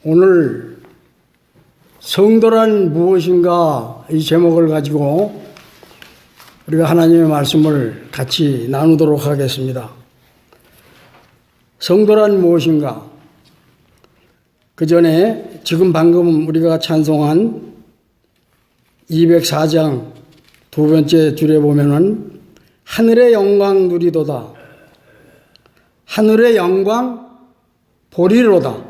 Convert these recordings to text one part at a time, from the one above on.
오늘 성도란 무엇인가 이 제목을 가지고 우리가 하나님의 말씀을 같이 나누도록 하겠습니다. 성도란 무엇인가? 그 전에 지금 방금 우리가 찬송한 204장 두 번째 줄에 보면은 하늘의 영광 누리도다. 하늘의 영광 보리로다.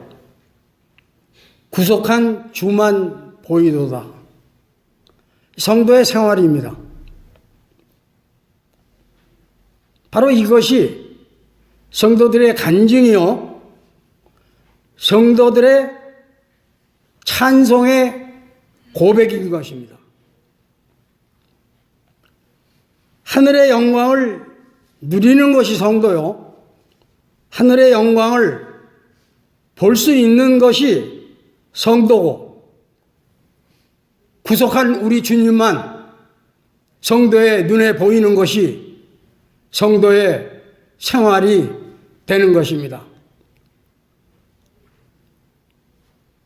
구속한 주만 보이도다. 성도의 생활입니다. 바로 이것이 성도들의 간증이요, 성도들의 찬송의 고백인 것입니다. 하늘의 영광을 누리는 것이 성도요, 하늘의 영광을 볼 수 있는 것이 성도고, 구속한 우리 주님만 성도의 눈에 보이는 것이 성도의 생활이 되는 것입니다.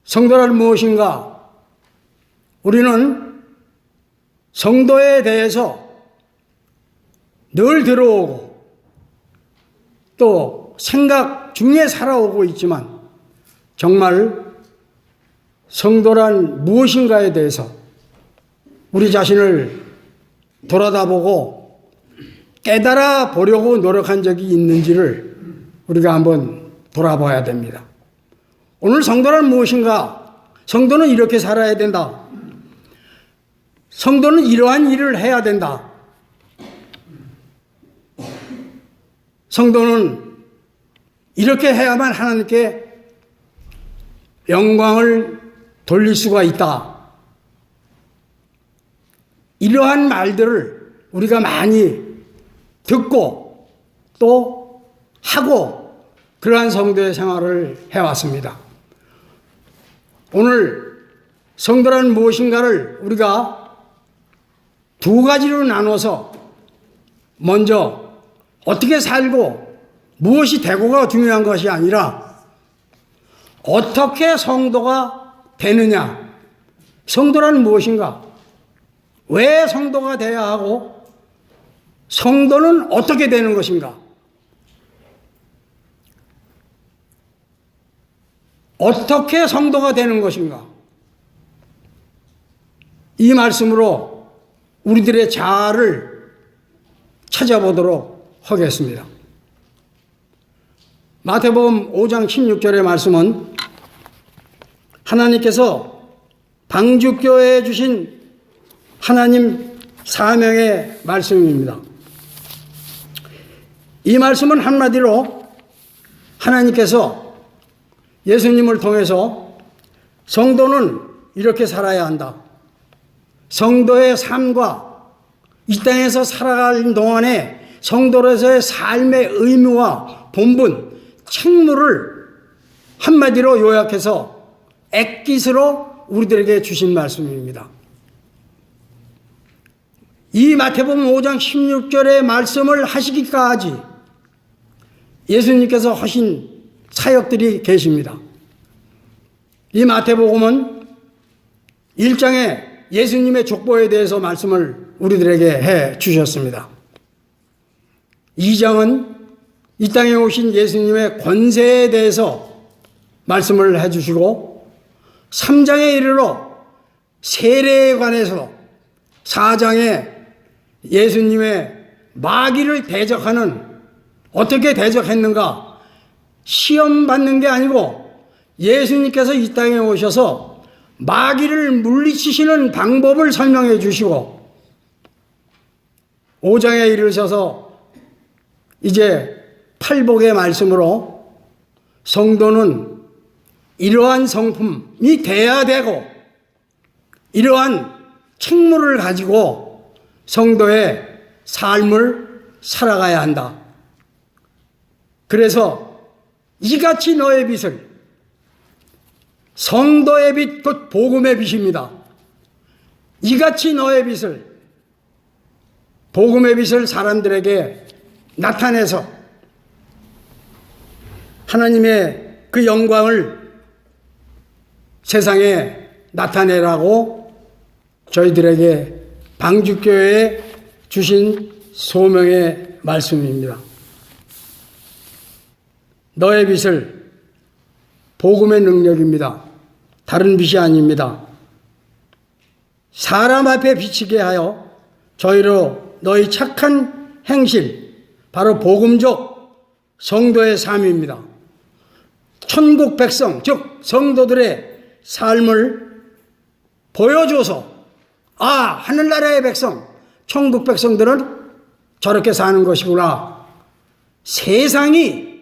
성도란 무엇인가? 우리는 성도에 대해서 늘 들어오고 또 생각 중에 살아오고 있지만 정말 성도란 무엇인가에 대해서 우리 자신을 돌아다보고 깨달아 보려고 노력한 적이 있는지를 우리가 한번 돌아봐야 됩니다. 오늘 성도란 무엇인가? 성도는 이렇게 살아야 된다. 성도는 이러한 일을 해야 된다. 성도는 이렇게 해야만 하나님께 영광을 돌릴 수가 있다. 이러한 말들을 우리가 많이 듣고 또 하고 그러한 성도의 생활을 해왔습니다. 오늘 성도란 무엇인가를 우리가 두 가지로 나눠서 먼저 어떻게 살고 무엇이 되고가 중요한 것이 아니라 어떻게 성도가 되느냐, 성도란 무엇인가, 왜 성도가 돼야 하고 성도는 어떻게 되는 것인가, 어떻게 성도가 되는 것인가, 이 말씀으로 우리들의 자아를 찾아보도록 하겠습니다. 마태복음 5장 16절의 말씀은 하나님께서 방주교회에 주신 하나님 사명의 말씀입니다. 이 말씀은 한마디로 하나님께서 예수님을 통해서 성도는 이렇게 살아야 한다. 성도의 삶과 이 땅에서 살아가는 동안에 성도로서의 삶의 의무와 본분, 책무를 한마디로 요약해서 액깃으로 우리들에게 주신 말씀입니다. 이 마태복음 5장 16절의 말씀을 하시기까지 예수님께서 하신 사역들이 계십니다. 이 마태복음은 1장에 예수님의 족보에 대해서 말씀을 우리들에게 해 주셨습니다. 2장은 이 땅에 오신 예수님의 권세에 대해서 말씀을 해 주시고 3장에 이르러 세례에 관해서 4장에 예수님의 마귀를 대적하는, 어떻게 대적했는가, 시험 받는 게 아니고 예수님께서 이 땅에 오셔서 마귀를 물리치시는 방법을 설명해 주시고 5장에 이르셔서 이제 팔복의 말씀으로 성도는 이러한 성품이 돼야 되고 이러한 책무를 가지고 성도의 삶을 살아가야 한다. 그래서 이같이 너의 빛을, 성도의 빛, 곧 복음의 빛입니다. 이같이 너의 빛을, 복음의 빛을 사람들에게 나타내서 하나님의 그 영광을 세상에 나타내라고 저희들에게 방주교회에 주신 소명의 말씀입니다. 너의 빛을 복음의 능력입니다. 다른 빛이 아닙니다. 사람 앞에 비치게 하여 저희로 너희 착한 행실, 바로 복음적 성도의 삶입니다. 천국 백성, 즉 성도들의 삶을 보여줘서 하늘나라의 백성, 천국 백성들은 저렇게 사는 것이구나. 세상이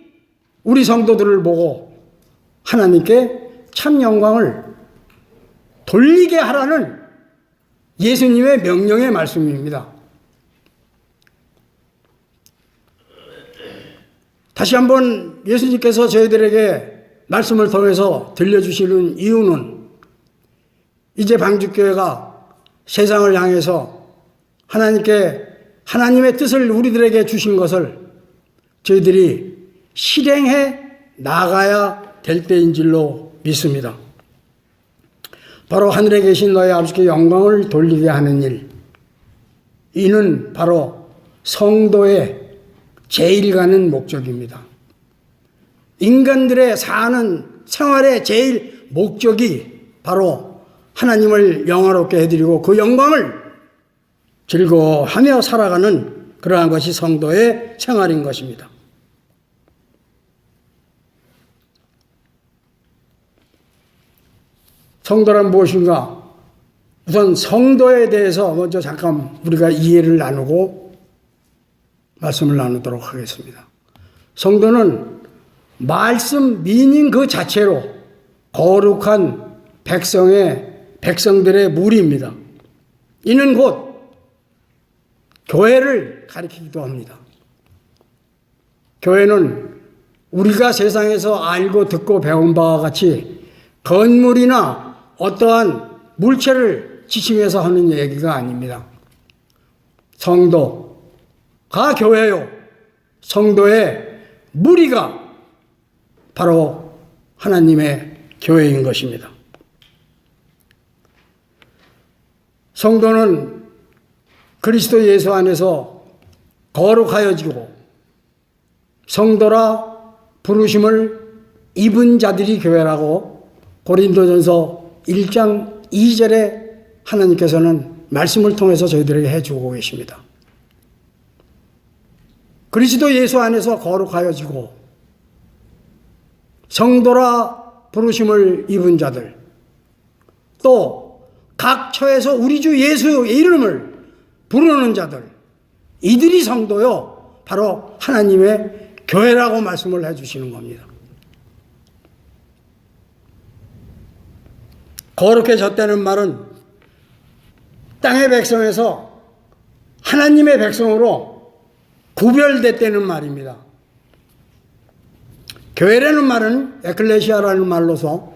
우리 성도들을 보고 하나님께 참 영광을 돌리게 하라는 예수님의 명령의 말씀입니다. 다시 한번 예수님께서 저희들에게 말씀을 통해서 들려주시는 이유는 이제 방주교회가 세상을 향해서 하나님의 뜻을 우리들에게 주신 것을 저희들이 실행해 나가야 될 때인 줄로 믿습니다. 바로 하늘에 계신 너희 아버지께 영광을 돌리게 하는 일, 이는 바로 성도의 제일 가는 목적입니다. 인간들의 사는 생활의 제일 목적이 바로 하나님을 영화롭게 해드리고 그 영광을 즐거워하며 살아가는 그러한 것이 성도의 생활인 것입니다. 성도란 무엇인가? 우선 성도에 대해서 먼저 잠깐 우리가 이해를 나누고 말씀을 나누도록 하겠습니다. 성도는 말씀 미닝 그 자체로 거룩한 백성들의 무리입니다. 이는 곧 교회를 가리키기도 합니다. 교회는 우리가 세상에서 알고 듣고 배운 바와 같이 건물이나 어떠한 물체를 지칭해서 하는 얘기가 아닙니다. 성도가 교회요. 성도의 무리가 바로 하나님의 교회인 것입니다. 성도는 그리스도 예수 안에서 거룩하여지고 성도라 부르심을 입은 자들이 교회라고 고린도전서 1장 2절에 하나님께서는 말씀을 통해서 저희들에게 해주고 계십니다. 그리스도 예수 안에서 거룩하여지고 성도라 부르심을 입은 자들, 또 각 처에서 우리 주 예수의 이름을 부르는 자들, 이들이 성도요 바로 하나님의 교회라고 말씀을 해주시는 겁니다. 거룩해졌다는 말은 땅의 백성에서 하나님의 백성으로 구별됐다는 말입니다. 교회라는 말은 에클레시아라는 말로서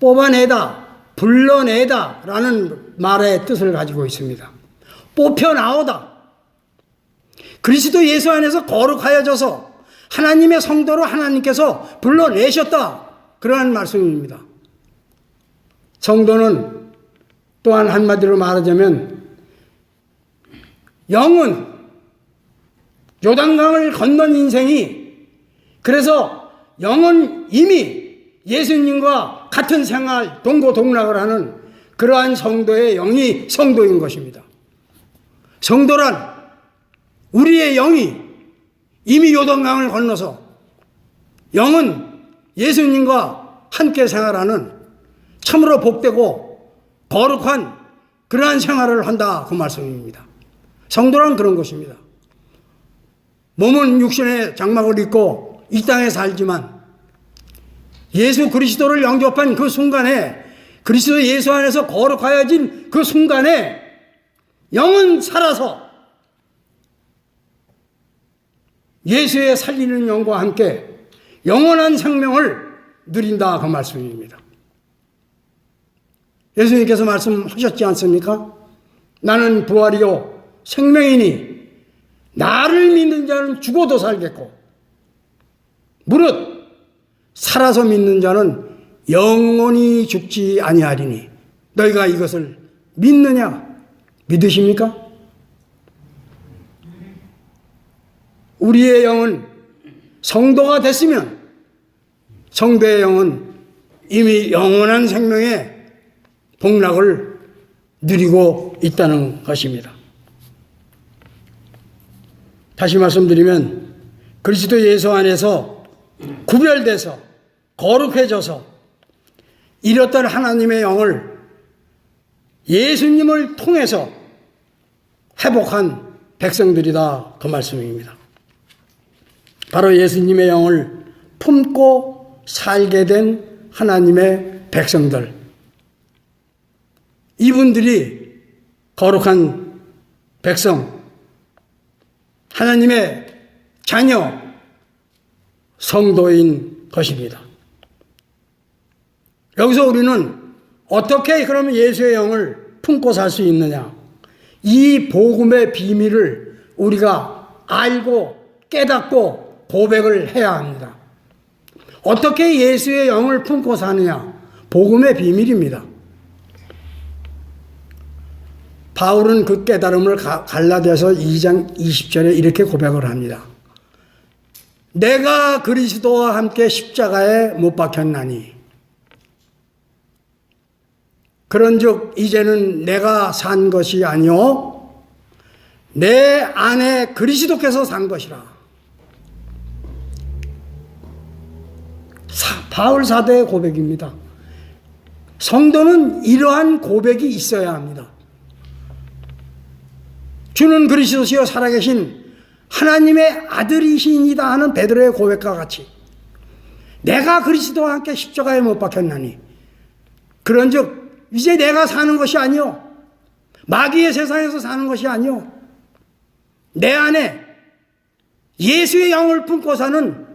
뽑아내다, 불러내다 라는 말의 뜻을 가지고 있습니다. 뽑혀나오다. 그리스도 예수 안에서 거룩하여져서 하나님의 성도로 하나님께서 불러내셨다. 그러한 말씀입니다. 성도는 또한 한마디로 말하자면 영은 요단강을 건넌 인생이, 그래서 영은 이미 예수님과 같은 생활, 동고동락을 하는 그러한 성도의 영이 성도인 것입니다. 성도란 우리의 영이 이미 요단강을 건너서 영은 예수님과 함께 생활하는 참으로 복되고 거룩한 그러한 생활을 한다, 그 말씀입니다. 성도란 그런 것입니다. 몸은 육신의 장막을 입고 이 땅에 살지만 예수 그리스도를 영접한 그 순간에, 그리스도 예수 안에서 거룩하여진 그 순간에 영은 살아서 예수의 살리는 영과 함께 영원한 생명을 누린다, 그 말씀입니다. 예수님께서 말씀하셨지 않습니까? 나는 부활이요 생명이니 나를 믿는 자는 죽어도 살겠고 무릇 살아서 믿는 자는 영원히 죽지 아니하리니 너희가 이것을 믿느냐? 믿으십니까? 우리의 영은 성도가 됐으면 성도의 영은 이미 영원한 생명의 복락을 누리고 있다는 것입니다. 다시 말씀드리면 그리스도 예수 안에서 구별돼서 거룩해져서 잃었던 하나님의 영을 예수님을 통해서 회복한 백성들이다, 그 말씀입니다. 바로 예수님의 영을 품고 살게 된 하나님의 백성들, 이분들이 거룩한 백성, 하나님의 자녀, 성도인 것입니다. 여기서 우리는 어떻게 그러면 예수의 영을 품고 살 수 있느냐? 이 복음의 비밀을 우리가 알고 깨닫고 고백을 해야 합니다. 어떻게 예수의 영을 품고 사느냐? 복음의 비밀입니다. 바울은 그 깨달음을 갈라디아서 2장 20절에 이렇게 고백을 합니다. 내가 그리스도와 함께 십자가에 못 박혔나니 그런즉 이제는 내가 산 것이 아니요 내 안에 그리스도께서 산 것이라. 바울 사도의 고백입니다. 성도는 이러한 고백이 있어야 합니다. 주는 그리스도시요 살아계신 하나님의 아들이시니이다 하는 베드로의 고백과 같이 내가 그리스도와 함께 십자가에 못 박혔나니 그런즉 이제 내가 사는 것이 아니요 마귀의 세상에서 사는 것이 아니요 내 안에 예수의 영을 품고 사는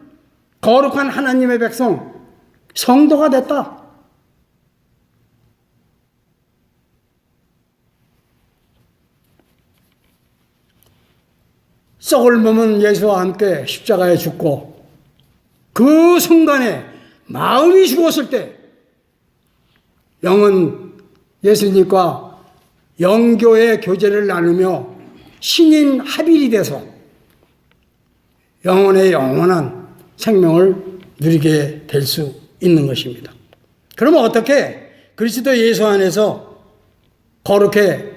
거룩한 하나님의 백성 성도가 됐다. 썩을 몸은 예수와 함께 십자가에 죽고 그 순간에 마음이 죽었을 때 영은 예수님과 영교의 교제를 나누며 신인 합일이 돼서 영혼의 영원한 생명을 누리게 될 수 있는 것입니다. 그러면 어떻게 그리스도 예수 안에서 거룩해졌느냐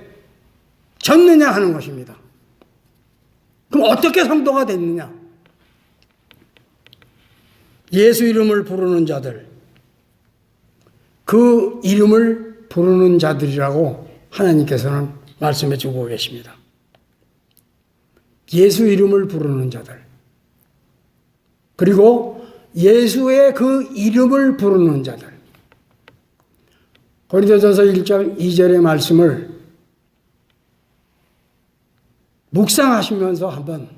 하는 것입니다. 그럼 어떻게 성도가 됐느냐? 예수 이름을 부르는 자들, 그 이름을 부르는 자들이라고 하나님께서는 말씀해 주고 계십니다. 예수 이름을 부르는 자들, 그리고 예수의 그 이름을 부르는 자들. 고린도전서 1장 2절의 말씀을 묵상하시면서 한번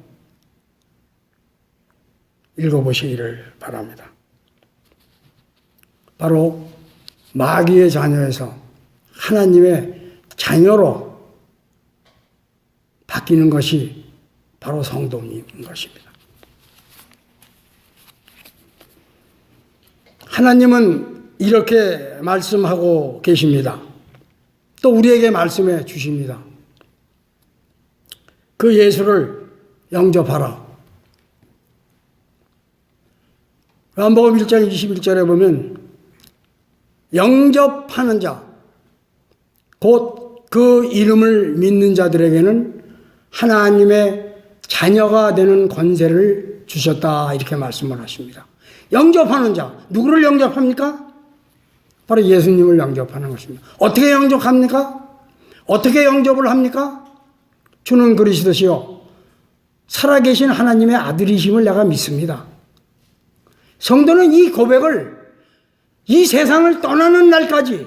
읽어보시기를 바랍니다. 바로 마귀의 자녀에서 하나님의 자녀로 바뀌는 것이 바로 성도인 것입니다. 하나님은 이렇게 말씀하고 계십니다. 또 우리에게 말씀해 주십니다. 그 예수를 영접하라. 요한복음 1장 21절에 보면 영접하는 자, 곧 그 이름을 믿는 자들에게는 하나님의 자녀가 되는 권세를 주셨다, 이렇게 말씀을 하십니다. 영접하는 자, 누구를 영접합니까? 바로 예수님을 영접하는 것입니다. 어떻게 영접합니까? 어떻게 영접을 합니까? 주는 그리스도시요 살아계신 하나님의 아들이심을 내가 믿습니다. 성도는 이 고백을 이 세상을 떠나는 날까지,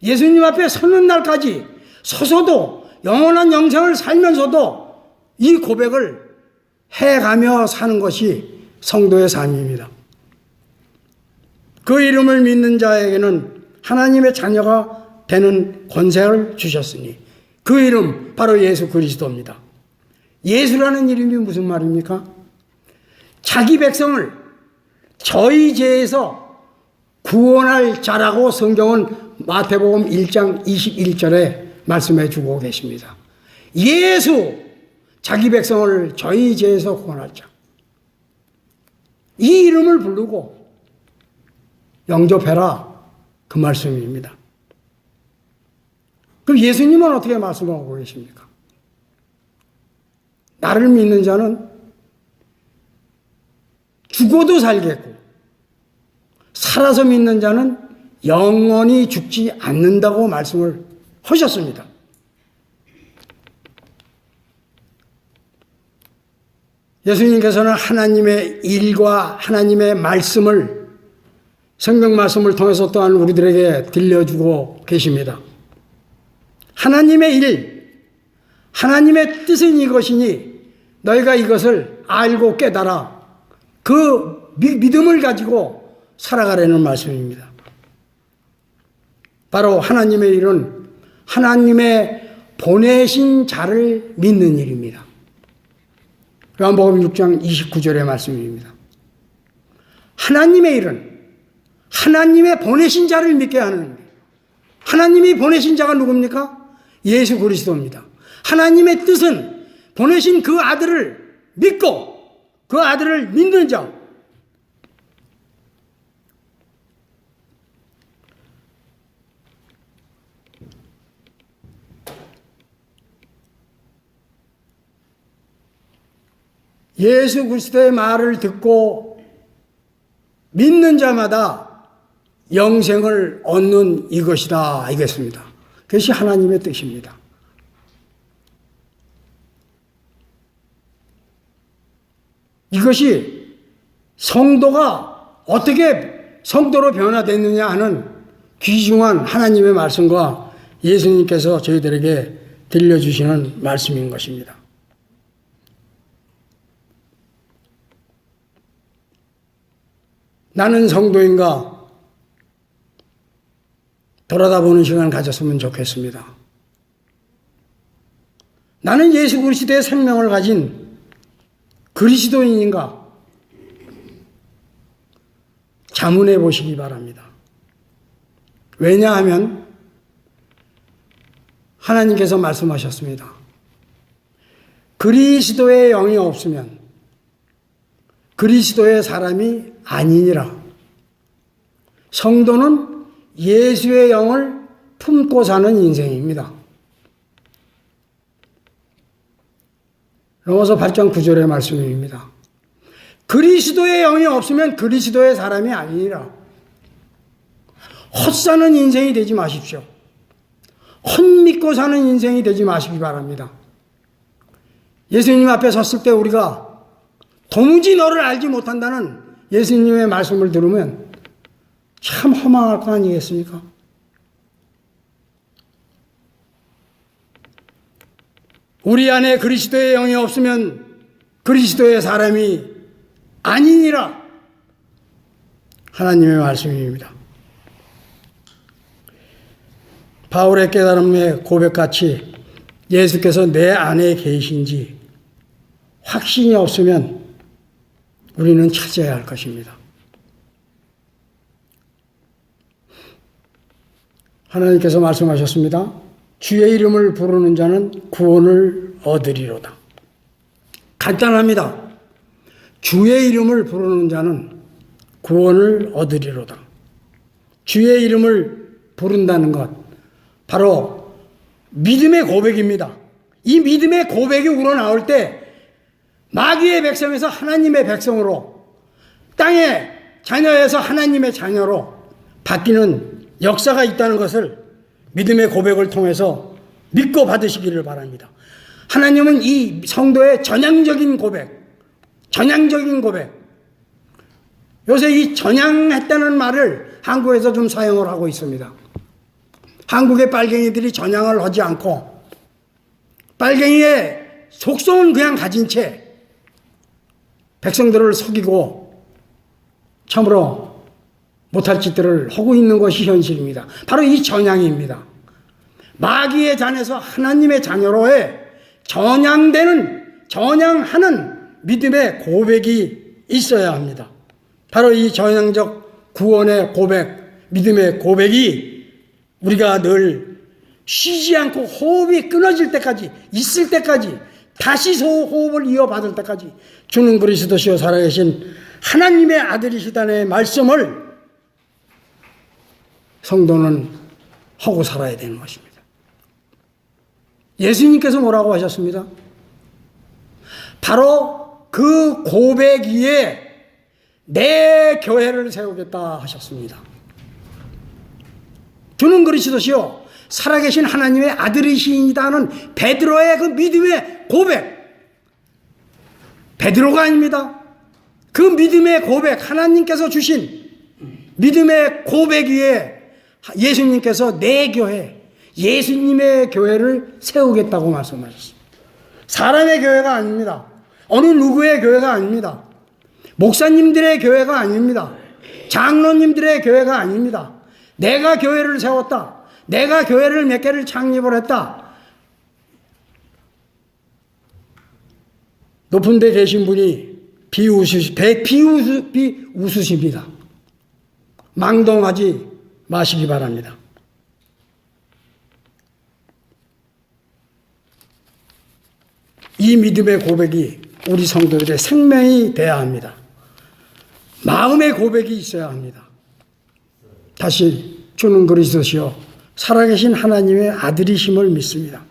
예수님 앞에 서는 날까지 서서도 영원한 영생을 살면서도 이 고백을 해가며 사는 것이 성도의 삶입니다. 그 이름을 믿는 자에게는 하나님의 자녀가 되는 권세를 주셨으니 그 이름 바로 예수 그리스도입니다. 예수라는 이름이 무슨 말입니까? 자기 백성을 저희 죄에서 구원할 자라고 성경은 마태복음 1장 21절에 말씀해 주고 계십니다. 예수, 자기 백성을 저희 죄에서 구원할 자. 이 이름을 부르고 영접해라, 그 말씀입니다. 그럼 예수님은 어떻게 말씀하고 계십니까? 나를 믿는 자는 죽어도 살겠고 살아서 믿는 자는 영원히 죽지 않는다고 말씀을 하셨습니다. 예수님께서는 하나님의 일과 하나님의 말씀을, 성경 말씀을 통해서 또한 우리들에게 들려주고 계십니다. 하나님의 일, 하나님의 뜻은 이것이니 너희가 이것을 알고 깨달아 그 믿음을 가지고 살아가라는 말씀입니다. 바로 하나님의 일은 하나님의 보내신 자를 믿는 일입니다. 요한복음 6장 29절의 말씀입니다. 하나님의 일은 하나님의 보내신 자를 믿게 하는, 하나님이 보내신 자가 누굽니까? 예수 그리스도입니다. 하나님의 뜻은 보내신 그 아들을 믿고 그 아들을 믿는 자. 예수 그리스도의 말을 듣고 믿는 자마다 영생을 얻는 이것이다, 이겠습니다. 그것이 하나님의 뜻입니다. 이것이 성도가 어떻게 성도로 변화됐느냐 하는 귀중한 하나님의 말씀과 예수님께서 저희들에게 들려주시는 말씀인 것입니다. 나는 성도인가 돌아다보는 시간을 가졌으면 좋겠습니다. 나는 예수 그리스도의 생명을 가진 그리스도인인가 자문해 보시기 바랍니다. 왜냐하면 하나님께서 말씀하셨습니다. 그리스도의 영이 없으면 그리스도의 사람이 아니니라. 성도는 예수의 영을 품고 사는 인생입니다. 로마서 8장 9절의 말씀입니다. 그리스도의 영이 없으면 그리스도의 사람이 아니니라. 헛사는 인생이 되지 마십시오. 헛믿고 사는 인생이 되지 마시기 바랍니다. 예수님 앞에 섰을 때 우리가 도무지 너를 알지 못한다는 예수님의 말씀을 들으면 참 허망할 거 아니겠습니까? 우리 안에 그리스도의 영이 없으면 그리스도의 사람이 아니니라. 하나님의 말씀입니다. 바울의 깨달음의 고백같이 예수께서 내 안에 계신지 확신이 없으면 우리는 찾아야 할 것입니다. 하나님께서 말씀하셨습니다. 주의 이름을 부르는 자는 구원을 얻으리로다. 간단합니다. 주의 이름을 부르는 자는 구원을 얻으리로다. 주의 이름을 부른다는 것, 바로 믿음의 고백입니다. 이 믿음의 고백이 우러나올 때 마귀의 백성에서 하나님의 백성으로, 땅의 자녀에서 하나님의 자녀로 바뀌는 역사가 있다는 것을 믿음의 고백을 통해서 믿고 받으시기를 바랍니다. 하나님은 이 성도의 전향적인 고백, 요새 이 전향했다는 말을 한국에서 좀 사용을 하고 있습니다. 한국의 빨갱이들이 전향을 하지 않고 빨갱이의 속성은 그냥 가진 채 백성들을 속이고 참으로 못할 짓들을 하고 있는 것이 현실입니다. 바로 이 전향입니다. 마귀의 잔에서 하나님의 자녀로의 전향하는 믿음의 고백이 있어야 합니다. 바로 이 전향적 구원의 고백, 믿음의 고백이 우리가 늘 쉬지 않고 호흡이 끊어질 때까지, 있을 때까지, 다시 호흡을 이어받을 때까지 주는 그리스도시요 살아계신 하나님의 아들이시다는 말씀을 성도는 하고 살아야 되는 것입니다. 예수님께서 뭐라고 하셨습니다? 바로 그 고백 위에 내 교회를 세우겠다 하셨습니다. 주는 그리스도시요 살아계신 하나님의 아들이시다는 베드로의 그 믿음의 고백, 베드로가 아닙니다. 그 믿음의 고백, 하나님께서 주신 믿음의 고백 위에 예수님께서 내 교회, 예수님의 교회를 세우겠다고 말씀하셨습니다. 사람의 교회가 아닙니다. 어느 누구의 교회가 아닙니다. 목사님들의 교회가 아닙니다. 장로님들의 교회가 아닙니다. 내가 교회를 세웠다. 내가 교회를 몇 개를 창립을 했다. 높은 데 계신 분이 비웃으십니다. 망동하지 마시기 바랍니다. 이 믿음의 고백이 우리 성도들의 생명이 되어야 합니다. 마음의 고백이 있어야 합니다. 다시 주는 그리스도시요 살아계신 하나님의 아들이심을 믿습니다.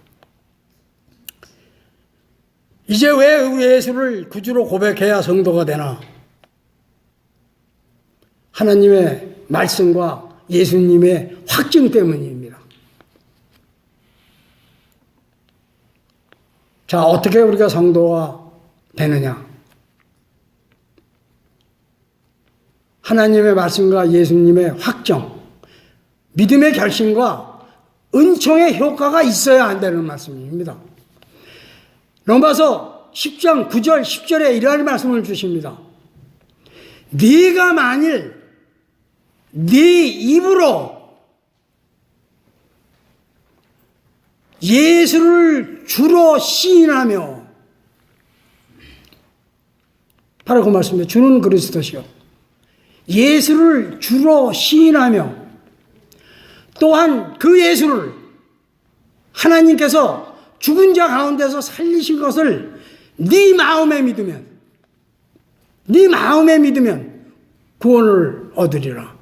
이제 왜 예수를 구주로 고백해야 성도가 되나? 하나님의 말씀과 예수님의 확증 때문입니다. 자, 어떻게 우리가 성도가 되느냐? 하나님의 말씀과 예수님의 확정, 믿음의 결심과 은총의 효과가 있어야 한다는 말씀입니다. 로마서 10장 9절 10절에 이러한 말씀을 주십니다. 네가 만일 네 입으로 예수를 주로 시인하며, 바로 그 말씀입니다. 주는 그리스도시요 예수를 주로 시인하며, 또한 그 예수를 하나님께서 죽은 자 가운데서 살리신 것을 네 마음에 믿으면 구원을 얻으리라.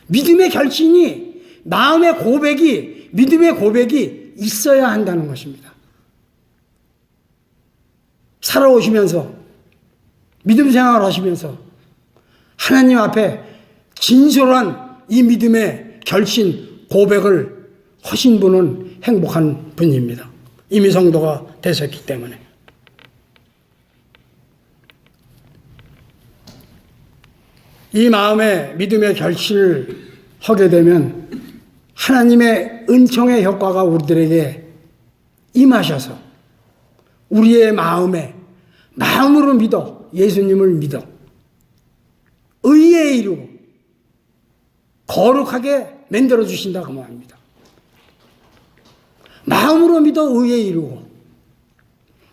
믿음의 결심이, 마음의 고백이, 믿음의 고백이 있어야 한다는 것입니다. 살아오시면서, 믿음 생활을 하시면서 하나님 앞에 진솔한 이 믿음의 결심, 고백을 하신 분은 행복한 분입니다. 이미 성도가 되셨기 때문에. 이 마음의 믿음의 결심을 하게 되면 하나님의 은총의 효과가 우리들에게 임하셔서 우리의 마음으로 믿어 예수님을 믿어 의에 이루고 거룩하게 만들어 주신다고 말합니다. 마음으로 믿어 의에 이루고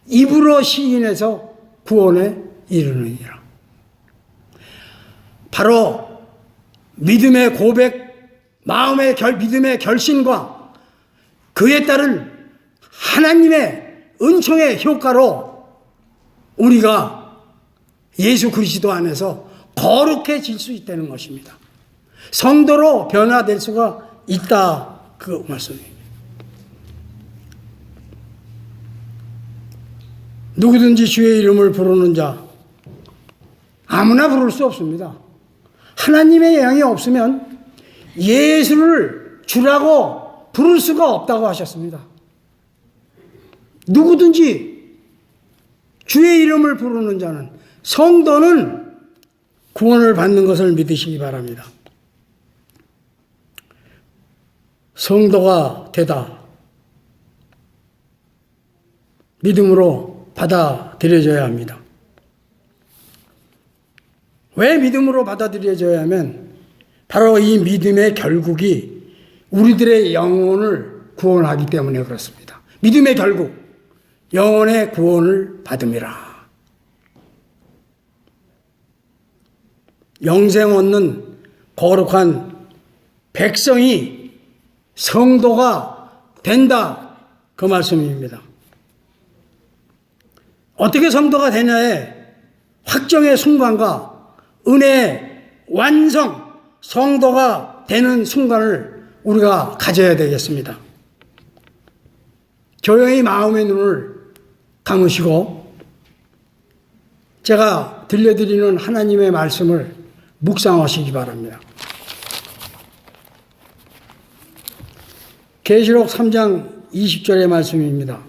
입으로 시인해서 구원에 이르느니라. 바로 믿음의 고백, 믿음의 결심과 그에 따른 하나님의 은총의 효과로 우리가 예수 그리스도 안에서 거룩해질 수 있다는 것입니다. 성도로 변화될 수가 있다, 그 말씀입니다. 누구든지 주의 이름을 부르는 자, 아무나 부를 수 없습니다. 하나님의 영이 없으면 예수를 주라고 부를 수가 없다고 하셨습니다. 누구든지 주의 이름을 부르는 자는, 성도는 구원을 받는 것을 믿으시기 바랍니다. 성도가 되다, 믿음으로 받아들여져야 합니다. 왜 믿음으로 받아들여져야 하면 바로 이 믿음의 결국이 우리들의 영혼을 구원하기 때문에 그렇습니다. 믿음의 결국, 영혼의 구원을 받음이라. 영생 얻는 거룩한 백성이 성도가 된다. 그 말씀입니다. 어떻게 성도가 되냐에 확정의 순간과 은혜의 완성, 성도가 되는 순간을 우리가 가져야 되겠습니다. 조용히 마음의 눈을 감으시고 제가 들려드리는 하나님의 말씀을 묵상하시기 바랍니다. 계시록 3장 20절의 말씀입니다.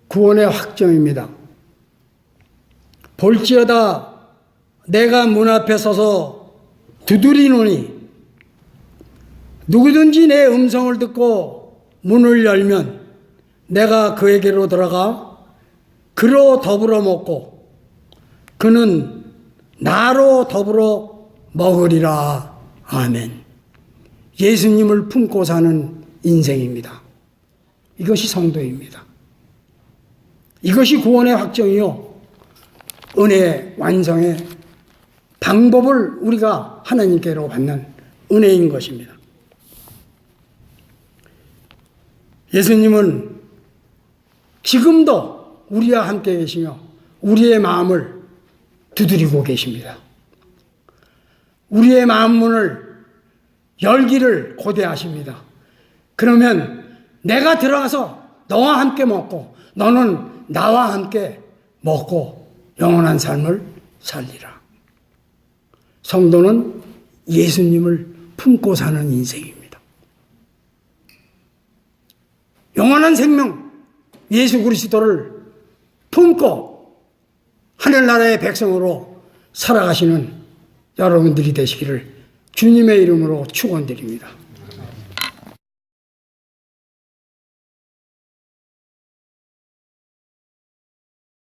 구원의 확정입니다. 볼지어다 내가 문 앞에 서서 두드리노니 누구든지 내 음성을 듣고 문을 열면 내가 그에게로 들어가 그로 더불어 먹고 그는 나로 더불어 먹으리라. 아멘. 예수님을 품고 사는 인생입니다. 이것이 성도입니다. 이것이 구원의 확정이요 은혜의 완성의 방법을 우리가 하나님께로 받는 은혜인 것입니다. 예수님은 지금도 우리와 함께 계시며 우리의 마음을 두드리고 계십니다. 우리의 마음 문을 열기를 고대하십니다. 그러면 내가 들어가서 너와 함께 먹고 너는 나와 함께 먹고 영원한 삶을 살리라. 성도는 예수님을 품고 사는 인생입니다. 영원한 생명 예수 그리스도를 품고 하늘나라의 백성으로 살아가시는 여러분들이 되시기를 주님의 이름으로 축원드립니다.